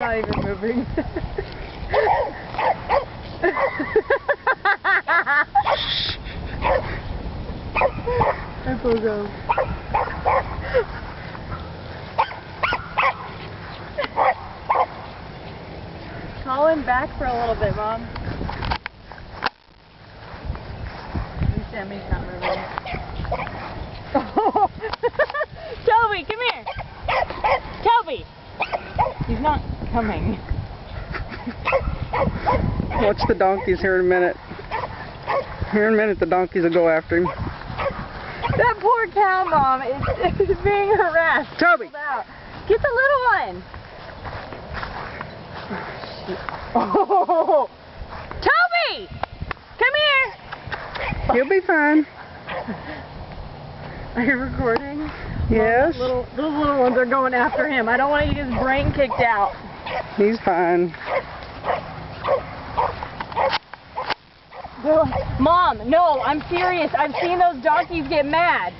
Not even moving. There Pooh goes. Call him back for a little bit, Mom. Sammy's not moving. Toby, come here! Toby! He's not coming. Watch the donkeys here in a minute. Here in a minute the donkeys will go after him. That poor cow, Mom, is being harassed. Toby! Get the little one! Oh, Toby! Come here! He'll be fine. Are you recording? Yes. Those little ones are going after him. I don't want to get his brain kicked out. He's fine. Mom, no, I'm serious. I've seen those donkeys get mad.